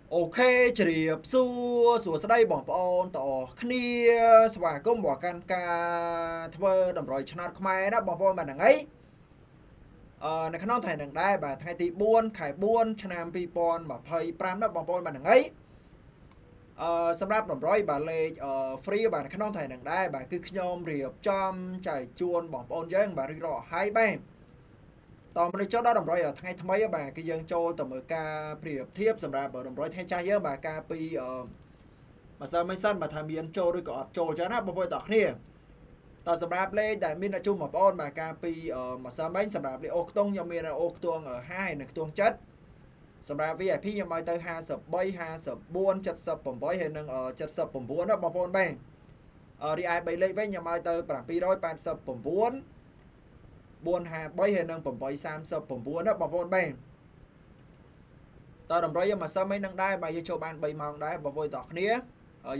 Ok, chỉ xua sủa đây bỏ bọn tỏ khnia và công bỏ can ca thơ đầm rồi chân khmer đó bỏ bọn mà đằng ấyในขนมไทยหนังได้แบบไทยตีบ้วนไข่บ้วนชนามปีปอนแบบเพย์ปรามđó bỏ bọn mà đằng ấy សម្រាប់តម្រុយបាទលេខ free បាទនៅក្នុងថ្ងៃនឹងដែរបាទគឺខ្ញុំរៀបចំចែកជូនបងប្អូនយើងបាទរីករាយហើយបាទតមកនេះចុះដល់តម្រុយថ្ងៃថ្មីបាទគឺយើងចូលទៅមើលការប្រៀបធៀបសម្រាប់តម្រុយថ្ងៃចាស់យើងបាទការពីម្សិលមិញសិនបាទថាមានចូលឬក៏អត់ចូលចឹងណាបងប្អូនទាំងគ្នាតសម្រាប់លេខដែលមានអ្នកជុំបងប្អូនបាទការពីម្សិលមិញសម្រាប់លេខអូខ្ទង់ខ្ញុំមានអូខ្ទង់5និងខ្ទង់7សម្រាប់ VIP ខ្ញុំឲ្យទៅ53 54 78ហើយនឹង79ណាបងប្អូនបាទរីឯ3លេខវិញខ្ញុំឲ្យទៅ789 453ហើយនឹង839ណាបងប្អូនបាទតើតម្រុយយើងមកសិនមិននឹងដែរបាទយើងចូលបាន3ម៉ោងដែរបងប្អូនទាំងគ្នា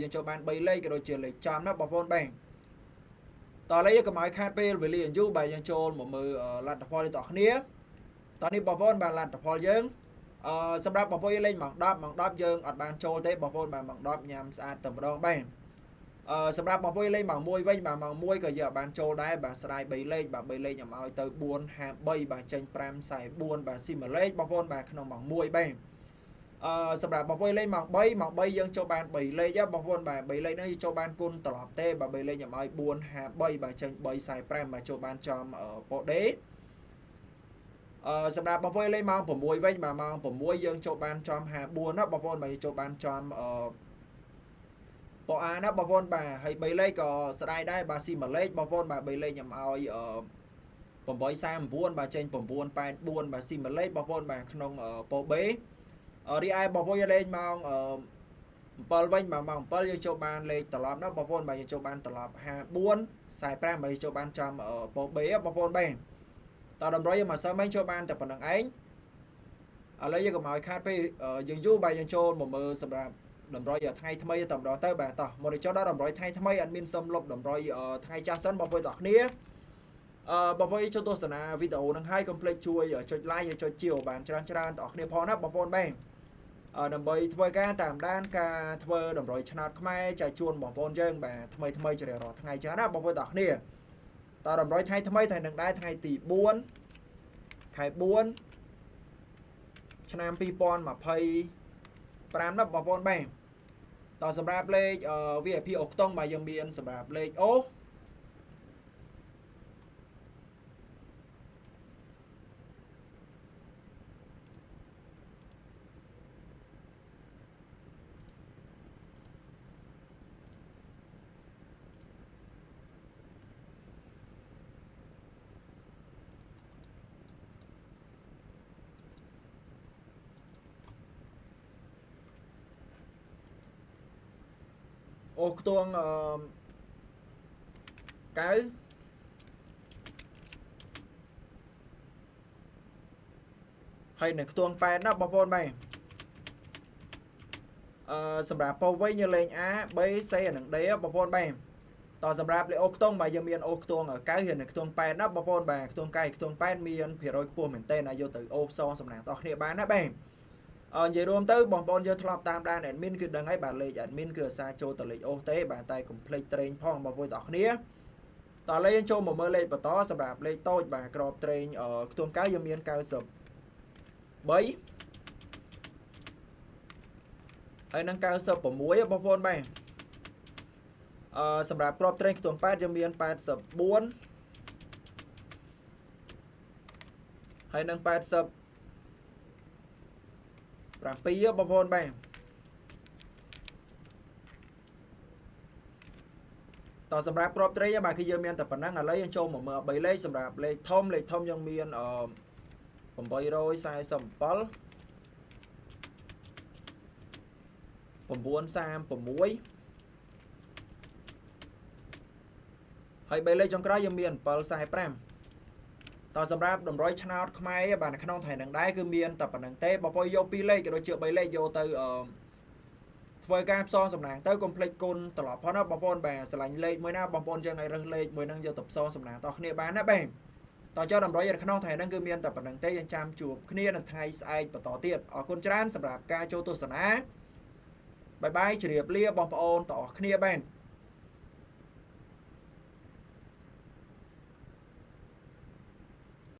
យើងចូលបាន3លេខក៏ដូចជាលេខចំណាបងប្អូនបាទតើឥឡូវយើងកុំឲ្យខាតពេលវេលាយូរបាទយើងចូលមកមើលលទ្ធផលទាំងគ្នាតើនេះបងប្អូនបាទលទ្ធផលយើងសម្រាប់បងប្អូនលេខម៉ោង10ម៉ោង10យើងអត់បានចូលទេបងប្អូនបាទម៉ោង10ញ៉ាំស្អាតតែម្ដងបាទសម្រាប់បងប្អូនលេខម៉ោង1វិញបាទម៉ោង1ក៏យើងអត់បានចូលដែរបាទស្ដាយ3លេខបាទ3លេខខ្ញុំឲ្យទៅ453បាទចេញ544បាទស៊ីមួយលេខបងប្អូនបាទក្នុងម៉ោង1បាទសម្រាប់បងប្អូនលេខម៉ោង3យើងចូលបាន3លេខបងប្អូនបាទ3លេខហ្នឹងយើងចូលបានគុណត្រឡប់ទេបាទ3លេខខ្ញុំឲ្យ453បាទចេញ345បាទចូលបានចំប៉ូដេសម្រាប់បងប្អូនលេខម៉ោង6វិញបាទម៉ោង6យើងចូលបានចំ54ណាបងប្អូនបាទចូលបានចំប៉ូអាណាបងប្អូនបាទហើយ3លេខក៏ស្ដាយដែរបាទស៊ីមួយលេខបងប្អូនបាទ3លេខខ្ញុំឲ្យ839បាទចេញ984បាទស៊ីមួយលេខបងប្អូនបាទក្នុងប៉ូបេរីឯបងប្អូនលេខម៉ោង7វិញបាទម៉ោង7យើងចូលបានលេខត្រឡប់ណាបងប្អូនបាទយើងចូលបានត្រឡប់54 45បាទចូលបានចំប៉ូបេបងប្អូនបាទតើតម្រុយយើងមកសិនវិញចូលបានតែប៉ុណ្្នឹងឯងឥឡូវយើងកុំឲ្យខាតពេលយើងយូរបាទយើងចូលមកមើលសម្រាប់តម្រុយថ្ងៃថ្មីតែម្ដងទៅបាទតោះមកចុះដល់តម្រុយថ្ងៃថ្មីអត់មានសុំលុបតម្រុយថ្ងៃចាស់សិនបងប្អូនទាំងគ្នាបងប្អូនចូលទស្សនាវីដេអូនឹងហើយកុំភ្លេចជួយចុច like ហើយចុចជាវបានច្រើនទាំងអស់គ្នាផងណាបងប្អូនបាទដើម្បីធ្វើការតាមដានការធ្វើតម្រុយឆ្នោតខ្មែរចែកជូនបងប្អូនយើងបាទថ្មីជារៀងរាល់ថ្ងៃចឹងណាបងប្អូនទាំងគ្នាតើតម្រុយថ្ងៃថ្មីថ្ងៃនឹងដែរថ្ងៃទី4ខែ4ឆ្នាំ2025ណាបងប្អូនបាទតើសម្រាប់លេខ VIP អូខ្ទង់បាទយើងមានសម្រាប់លេខអូខ្ទង់កៅហើយនៅខ្ទង់8ណាបងប្អូនបាទសម្រាប់ពោវិញយើងលេង A B C និង D បងប្អូនបាទតសម្រាប់លេខអូខ្ទង់បាទយើងមានអូខ្ទង់9ហើយនៅខ្ទង់8ណាបងប្អូនបាទខ្ទង់9ខ្ទង់8មានភាគរយខ្ពស់មែនតើយកទៅអូផ្សងសំណាងដល់គ្នាបានណាបាទនិយាយរួមទៅបងប្អូនយើងធ្លាប់តាមដាន admin គឺដឹងហើយបាទលេខ admin គឺអាសាចូលទៅលេខអូសទេបាទតែកុំភ្លេចត្រេងផងបងប្អូនទាំងគ្នាតឥឡូវយើងចូលមកមើលលេខបន្តសម្រាប់លេខតូចបាទក្របត្រេងខ្ទង់9យើងមាន93ហើយនឹង96បងប្អូនបាទសម្រាប់ក្របត្រេងខ្ទង់8យើងមាន84ហើយនឹង87បងប្អូនបាទតសម្រាប់ក្របត្រេងបាទគឺយើងមានតែប៉ុណ្ណឹងឥឡូវយើងចូលមកមើល3លេខសម្រាប់លេខធំយើងមាន847 936ហើយ3លេខចុងក្រោយយើងមាន745តសម្រាប់តម្រុយឆ្នោតខ្មែរបាទនៅក្នុងថ្ងៃនឹងដែរគឺមានតែប៉ុណ្្នឹងទេបងប្អូនយក2លេខក៏ដូចជា3លេខយកទៅធ្វើការផ្សងសំណាងទៅកុំភ្លេចគុណត្រឡប់ផងណាបងប្អូនបាទស្រឡាញ់លេខមួយណាបងប្អូនយើងឲ្យរើសលេខមួយហ្នឹងយកទៅផ្សងសំណាងតគ្នាបានណាបាទតចុះតម្រុយនៅក្នុងថ្ងៃហ្នឹងគឺមានតែប៉ុណ្្នឹងទេយើងចាំជួបគ្នានៅថ្ងៃស្អែកបន្តទៀតអរគុណច្រើនសម្រាប់ការចូលទស្សនា បាយបាយជ្រាបលាបងប្អូនតគ្នាបែន